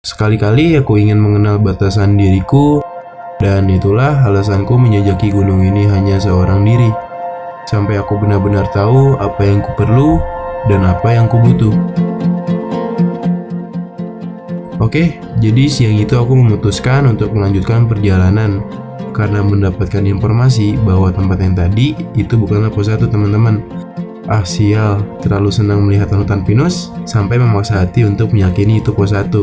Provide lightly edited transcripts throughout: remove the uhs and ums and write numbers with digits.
Sekali-kali aku ingin mengenal batasan diriku, dan itulah alasanku menjajaki gunung ini hanya seorang diri. Sampai aku benar-benar tahu apa yang ku perlu dan apa yang ku butuh. Oke, jadi siang itu aku memutuskan untuk melanjutkan perjalanan karena mendapatkan informasi bahwa tempat yang tadi itu bukanlah pos 1 teman-teman. Ah sial, terlalu senang melihat lautan pinus sampai memaksa hati untuk meyakini itu pos 1.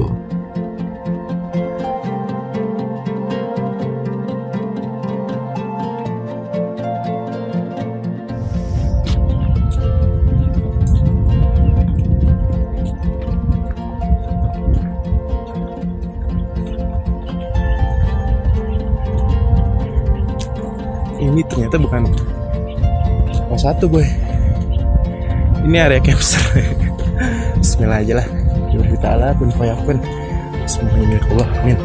Ini ternyata bukan pos 1 boy. Ini area campsite. Bismillah aja lah. Billahi ta'ala kun fayakun. Bismillahirrahmanirrahim. Amin.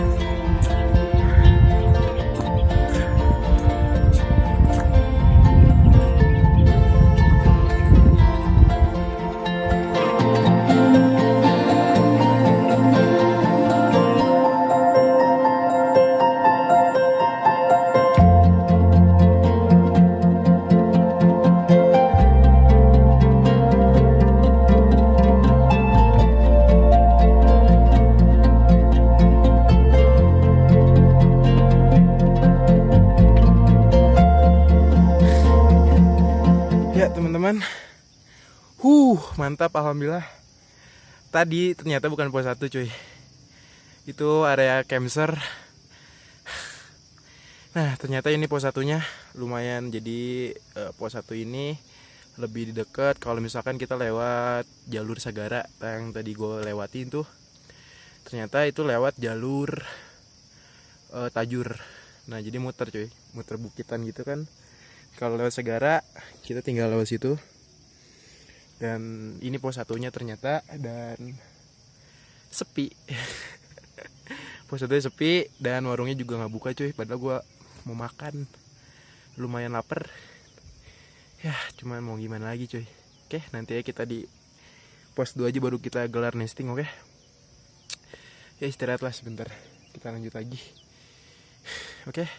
Teman-teman, mantap, alhamdulillah. Tadi ternyata bukan pos 1 cuy. Itu area campsite. Nah ternyata ini pos 1-nya lumayan. Jadi pos 1 ini lebih dekat kalau misalkan kita lewat jalur Sagara yang tadi gue lewatin tuh. Ternyata itu lewat jalur Tajur. Nah jadi muter cuy, muter bukitan gitu kan. Kalau lewat Sagara kita tinggal lewat situ. Dan ini pos 1-nya ternyata, dan sepi. Pos 1-nya sepi dan warungnya juga nggak buka cuy. Padahal gue mau makan, lumayan lapar. Ya cuman mau gimana lagi cuy. Oke, nanti ya kita di pos 2 aja baru kita gelar nesting, oke? Ya istirahatlah sebentar, kita lanjut lagi. Oke,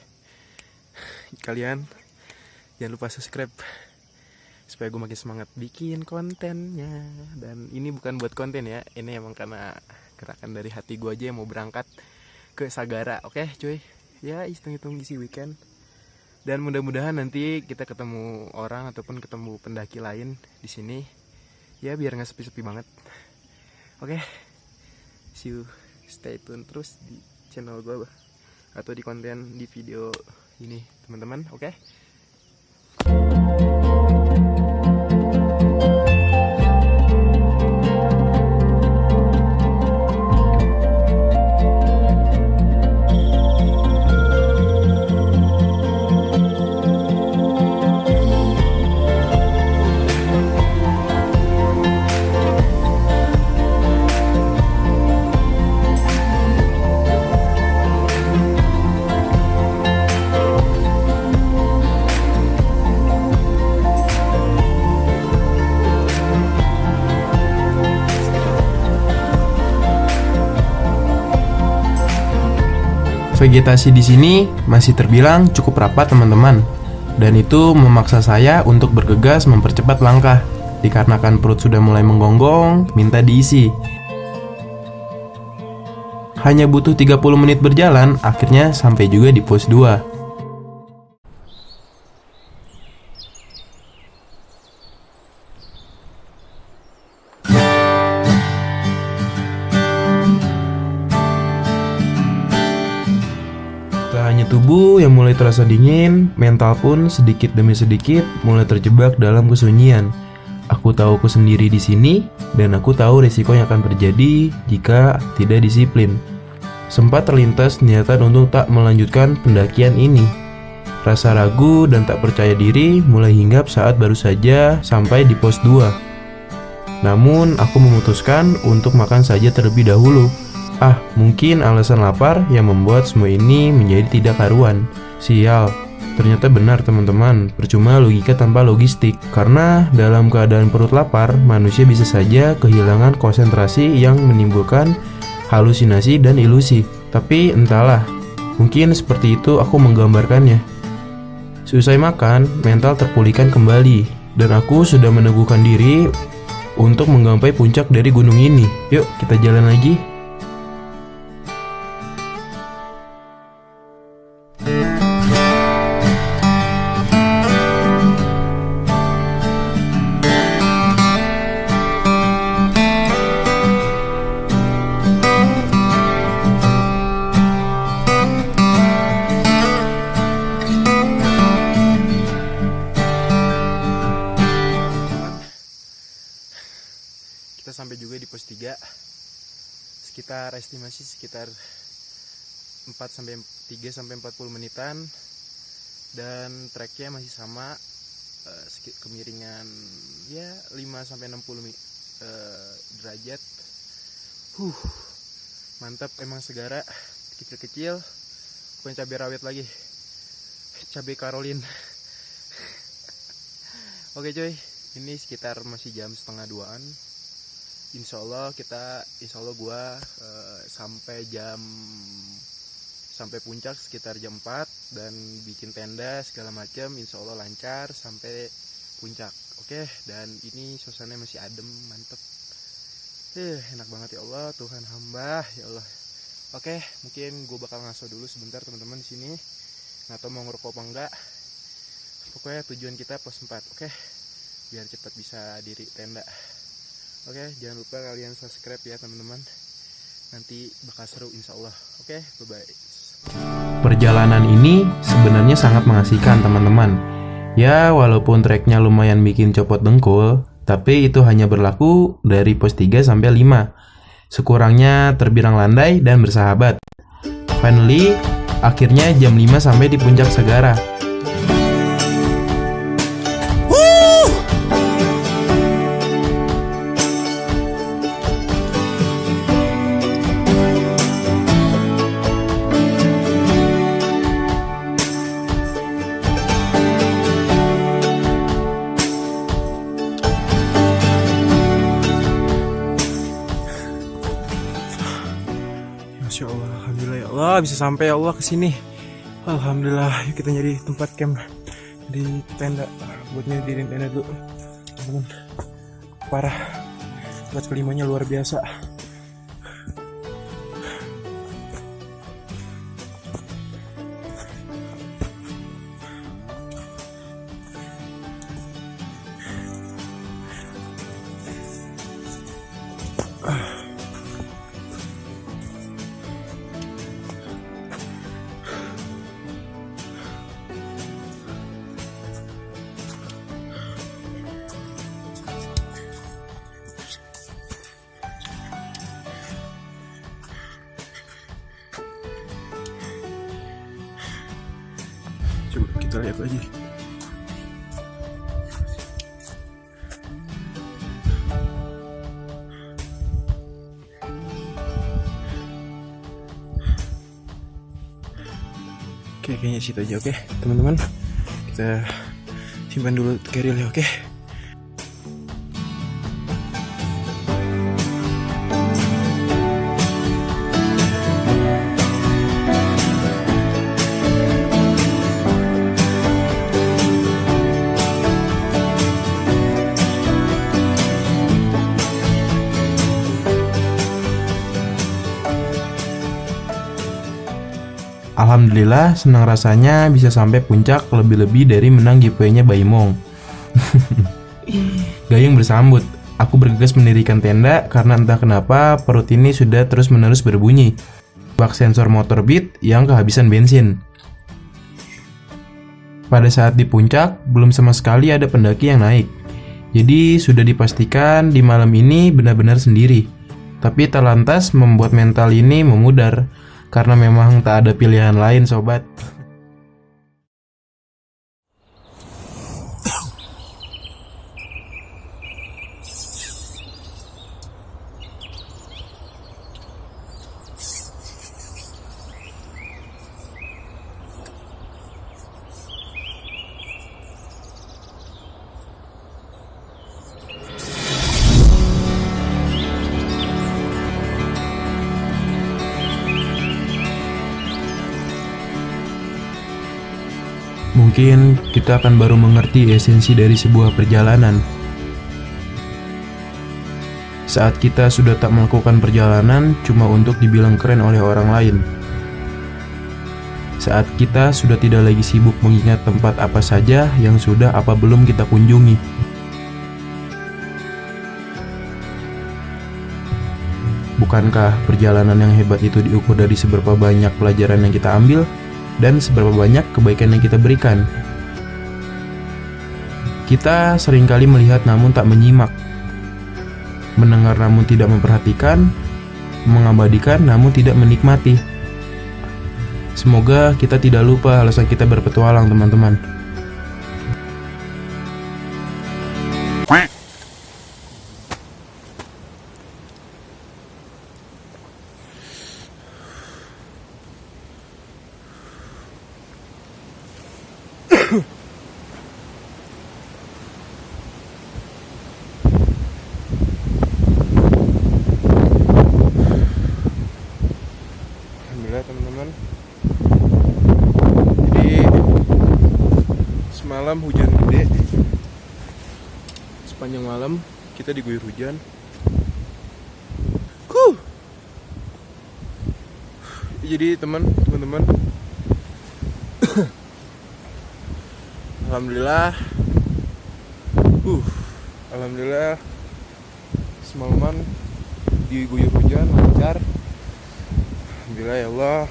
kalian jangan lupa subscribe supaya gue makin semangat bikin kontennya. Dan ini bukan buat konten ya, ini emang karena gerakan dari hati gue aja yang mau berangkat ke Sagara. Oke cuy, ya hitung-hitung isi weekend. Dan mudah-mudahan nanti kita ketemu orang ataupun ketemu pendaki lain di sini. Ya biar nggak sepi-sepi banget. Oke, see you, stay tune terus di channel gue atau di konten di video ini teman-teman. Oke. Vegetasi di sini masih terbilang cukup rapat teman-teman, dan itu memaksa saya untuk bergegas mempercepat langkah dikarenakan perut sudah mulai menggonggong, minta diisi. Hanya butuh 30 menit berjalan, akhirnya sampai juga di pos 2. Tak hanya tubuh yang mulai terasa dingin, mental pun sedikit demi sedikit mulai terjebak dalam kesunyian. Aku tahu aku sendiri di sini, dan aku tahu resiko yang akan terjadi jika tidak disiplin. Sempat terlintas niatan untuk tak melanjutkan pendakian ini. Rasa ragu dan tak percaya diri mulai hinggap saat baru saja sampai di pos 2. Namun aku memutuskan untuk makan saja terlebih dahulu. Mungkin alasan lapar yang membuat semua ini menjadi tidak karuan. Sial, ternyata benar teman-teman, percuma logika tanpa logistik. Karena dalam keadaan perut lapar, manusia bisa saja kehilangan konsentrasi yang menimbulkan halusinasi dan ilusi. Tapi entahlah, mungkin seperti itu aku menggambarkannya. Seusai makan, mental terpulihkan kembali, dan aku sudah meneguhkan diri untuk menggapai puncak dari gunung ini. Yuk, kita jalan lagi. Kita sampai juga di pos 3. Sekitar estimasi sekitar 3 sampai 40 menitan, dan treknya masih sama, kemiringan ya 5 sampai 60 derajat. Mantap emang segara, kecil-kecil, bukan cabai rawit lagi, cabai karolin. Oke cuy, ini sekitar masih jam setengah 2-an. Insya Allah gua sampai puncak sekitar jam 4 dan bikin tenda segala macam. Insya Allah lancar sampai puncak. Oke, dan ini suasananya masih adem, mantep. Enak banget ya Allah, Tuhan hamba ya Allah. Oke, mungkin gue bakal ngaso dulu sebentar teman-teman di sini. Nggak tahu mau ngerokok apa enggak. Pokoknya tujuan kita pos 4. Oke, biar cepat bisa diri tenda. Oke, jangan lupa kalian subscribe ya teman-teman. Nanti bakal seru insya Allah. Oke, bye-bye. Perjalanan ini sebenarnya sangat mengasihkan teman-teman. Ya, walaupun treknya lumayan bikin copot dengkul, tapi itu hanya berlaku dari pos 3 sampai 5. Sekurangnya terbilang landai dan bersahabat. Finally, akhirnya jam 5 sampai di puncak Sagara. Masya Allah, alhamdulillah ya Allah, bisa sampai ya Allah ke sini. Alhamdulillah, yuk kita nyari tempat camp di tenda. Buat nyedirin tenda dulu, teman-teman. Parah, buat kelimanya luar biasa. Coba kita lihat lagi. Oke, kayaknya situ aja. Oke, teman-teman, kita simpan dulu carrier ya. Oke. Alhamdulillah, senang rasanya bisa sampai puncak, lebih-lebih dari menang giveaway-nya Baimong. Gayung bersambut, aku bergegas mendirikan tenda karena entah kenapa perut ini sudah terus-menerus berbunyi. Bak sensor motor Beat yang kehabisan bensin. Pada saat di puncak, belum sama sekali ada pendaki yang naik. Jadi sudah dipastikan di malam ini benar-benar sendiri. Tapi tak lantas membuat mental ini memudar. Karena memang tak ada pilihan lain, sobat. mungkin kita akan baru mengerti esensi dari sebuah perjalanan. Saat kita sudah tak melakukan perjalanan cuma untuk dibilang keren oleh orang lain. Saat kita sudah tidak lagi sibuk mengingat tempat apa saja yang sudah apa belum kita kunjungi. Bukankah perjalanan yang hebat itu diukur dari seberapa banyak pelajaran yang kita ambil dan seberapa banyak kebaikan yang kita berikan? Kita seringkali melihat namun tak menyimak, mendengar namun tidak memperhatikan, mengabadikan namun tidak menikmati. Semoga kita tidak lupa alasan kita berpetualang, teman-teman. Alhamdulillah teman-teman. Jadi semalam hujan gede. Sepanjang malam kita diguyur hujan. Jadi teman-teman, alhamdulillah, alhamdulillah semalaman diguyur hujan lancar. Alhamdulillah ya Allah.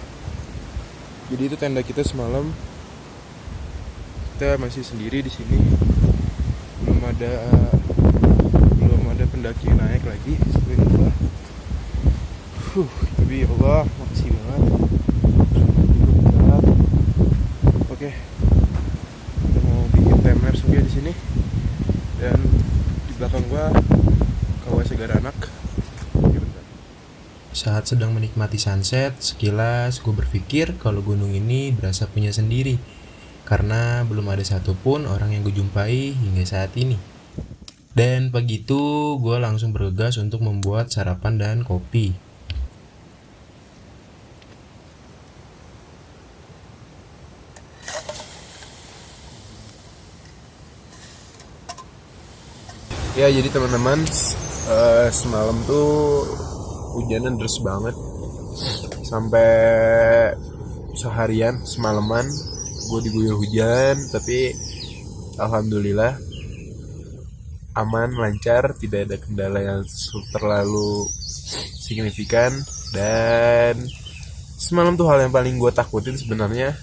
Jadi itu tenda kita semalam. Kita masih sendiri di sini. Belum ada pendaki yang naik lagi. Alhamdulillah. Tapi ya Allah, makasih banget. Oke. Kita mau bikin time lapse juga di sini. Dan di belakang gua Kawah Segara Anak. Saat sedang menikmati sunset, sekilas gue berpikir kalau gunung ini berasa punya sendiri, karena belum ada satupun orang yang gue jumpai hingga saat ini. Dan pagi itu gue langsung bergegas untuk membuat sarapan dan kopi. Ya jadi teman-teman, semalam tuh hujannya deras banget. Sampai seharian semalaman gue diguyur hujan. Tapi alhamdulillah aman, lancar, tidak ada kendala yang terlalu signifikan. Dan semalam tuh hal yang paling gue takutin sebenarnya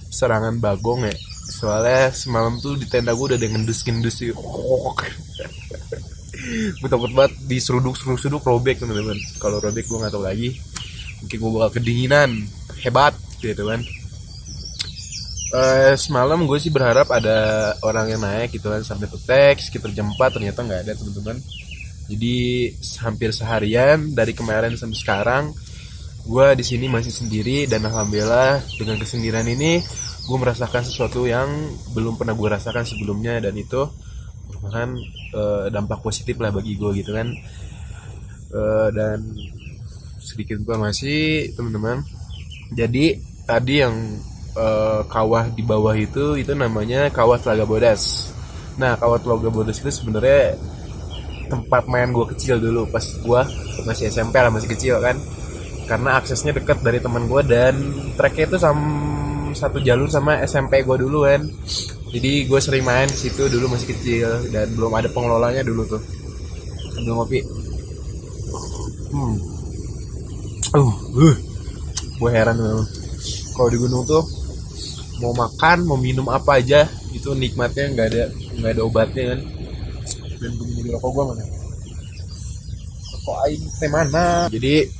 serangan bagong ya. Soalnya semalam tuh di tenda gue udah ada ngendus-ngendus sih. Gue takut banget diseruduk robek teman-teman. Kalau robek gue nggak tahu lagi. Mungkin gue bakal kedinginan hebat gitu kan. Semalam gue sih berharap ada orang yang naik gitu kan sampai petek sekitar jam 4, ternyata nggak ada teman-teman. Jadi hampir seharian dari kemarin sampai sekarang gue di sini masih sendiri. Dan alhamdulillah dengan kesendirian ini gue merasakan sesuatu yang belum pernah gue rasakan sebelumnya. Dan itu merupakan dampak positif lah bagi gue gitu kan. Dan sedikit informasi teman-teman, jadi tadi yang kawah di bawah itu namanya Kawah Telaga Bodas. Nah, Kawah Telaga Bodas itu sebenarnya tempat main gue kecil dulu pas gue masih SMP lah, masih kecil kan. Karena aksesnya dekat dari teman gue dan treknya itu satu jalur sama SMP gue dulu kan. Jadi gue sering main di situ dulu masih kecil dan belum ada pengelolanya dulu tuh. Sambil ngopi. Gue heran memang. Kalau di gunung tuh mau makan, mau minum apa aja itu nikmatnya nggak ada obatnya kan. Dan bunyi rokok gue mana? Rokok aing teh mana? Jadi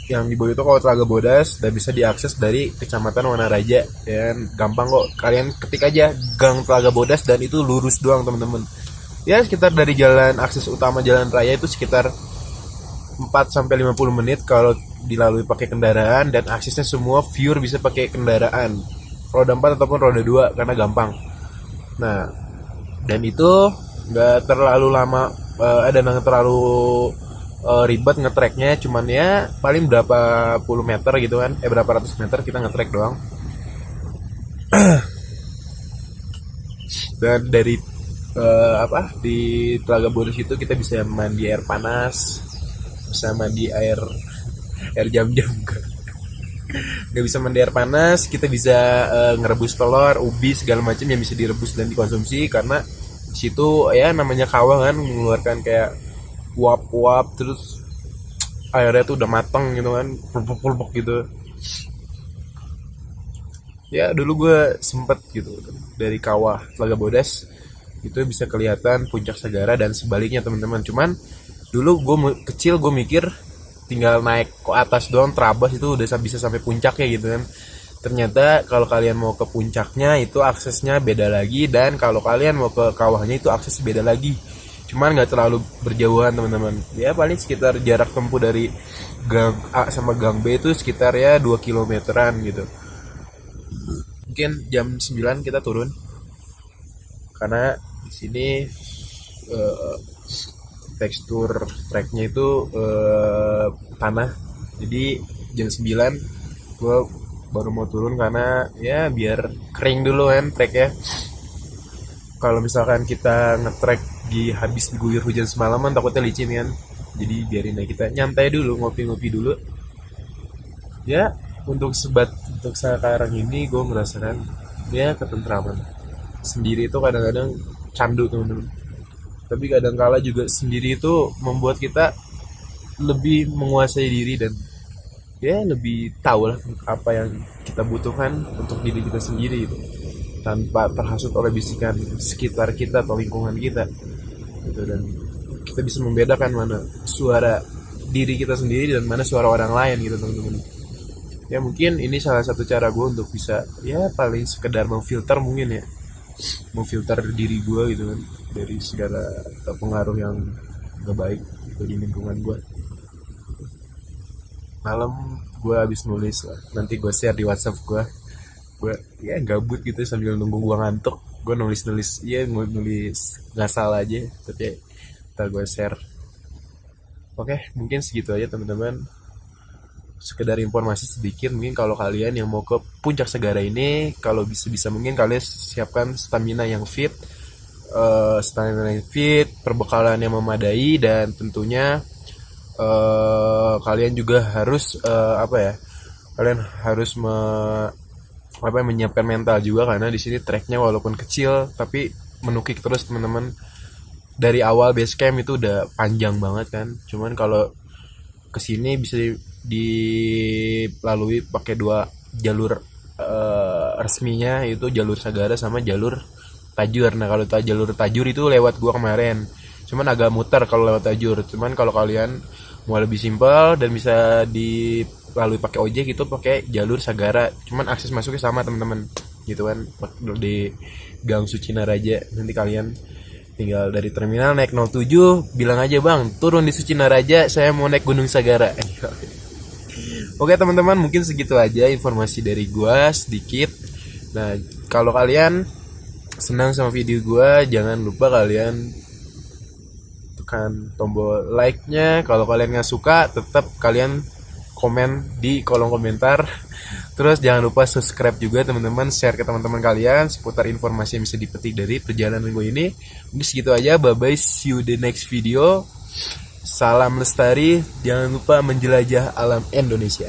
yang di bawah itu Kawah Telaga Bodas dan bisa diakses dari Kecamatan Wanaraja. Dan gampang kok, kalian ketik aja Gang Telaga Bodas dan itu lurus doang teman-teman. Ya sekitar dari jalan akses utama jalan raya itu sekitar 4-50 menit kalau dilalui pakai kendaraan. Dan aksesnya semua pure bisa pakai kendaraan roda 4 ataupun roda 2 karena gampang. Nah, dan itu nggak terlalu lama dan nggak terlalu ribet ngetreknya, cuman ya paling berapa puluh meter gitu kan, berapa ratus meter kita ngetrek doang. Dan dari di Telaga Bodas itu kita bisa mandi air panas, bisa mandi air jam-jam, nggak bisa mandi air panas. Kita bisa ngerebus telur, ubi, segala macam yang bisa direbus dan dikonsumsi, karena di situ ya namanya kawah kan mengeluarkan kayak uap-uap, terus airnya tuh udah matang gitu kan, pulpuk-pulpuk gitu. Ya dulu gue sempet gitu dari kawah Telaga Bodas itu bisa kelihatan puncak Sagara dan sebaliknya teman-teman. Cuman dulu gue kecil, gue mikir tinggal naik ke atas doang, terabas itu udah bisa sampai puncaknya gitu kan. Ternyata kalau kalian mau ke puncaknya itu aksesnya beda lagi, dan kalau kalian mau ke kawahnya itu akses beda lagi. Cuman nggak terlalu berjauhan teman-teman. Ya paling sekitar jarak tempuh dari gang A sama gang B itu sekitar ya 2 kilometeran gitu. Mungkin jam 9 kita turun karena di sini tekstur treknya itu tanah. Jadi jam 9 gue baru mau turun karena ya biar kering dulu kan treknya. Kalau misalkan kita ngetrek habis diguyur hujan semalaman takutnya licin kan. Jadi biarin aja kita nyantai dulu, ngopi-ngopi dulu. Ya untuk sekarang ini gue merasakan ya ketentraman. Sendiri itu kadang-kadang candu teman-teman. Tapi kadang-kala juga sendiri itu membuat kita lebih menguasai diri dan ya lebih tahu lah apa yang kita butuhkan untuk diri kita sendiri itu, tanpa terhasut oleh bisikan sekitar kita atau lingkungan kita gitu. Dan kita bisa membedakan mana suara diri kita sendiri dan mana suara orang lain gitu teman-teman. Ya mungkin ini salah satu cara gue untuk bisa ya paling sekedar memfilter mungkin ya, memfilter diri gue gitu kan dari segala pengaruh yang gak baik gitu di lingkungan gue. Malam gue habis nulis lah, nanti gue share di WhatsApp gue ya gabut gitu sambil nunggu gue ngantuk, gue nulis ya nulis ngasal aja, tapi ntar gue share. Oke, mungkin segitu aja teman-teman, sekedar informasi sedikit. Mungkin kalau kalian yang mau ke puncak Sagara ini, kalau bisa mungkin kalian siapkan stamina yang fit, perbekalan yang memadai, dan tentunya kalian juga harus kalian harus menyiapkan mental juga, karena di sini treknya walaupun kecil tapi menukik terus teman-teman. Dari awal base camp itu udah panjang banget kan, cuman kalau kesini bisa dilalui pakai 2 jalur resminya, itu jalur Sagara sama jalur Tajur. Nah kalau jalur Tajur itu lewat gua kemarin, cuman agak muter kalau lewat Tajur. Cuman kalau kalian mau lebih simpel dan bisa dilalui pakai ojek itu pakai jalur Sagara, cuman akses masuknya sama teman-teman gitu kan, di Gang Sucinaraja. Nanti kalian tinggal dari terminal naik 07, bilang aja bang turun di Sucinaraja, saya mau naik Gunung Sagara. Oke teman-teman, mungkin segitu aja informasi dari gua sedikit. Nah kalau kalian senang sama video gua, jangan lupa kalian tekan tombol like-nya. Kalau kalian nggak suka, tetap kalian komen di kolom komentar. Terus jangan lupa subscribe juga teman-teman, share ke teman-teman kalian seputar informasi yang bisa dipetik dari perjalanan gue ini. Mungkin segitu aja, bye bye, see you the next video. Salam lestari, jangan lupa menjelajah alam Indonesia.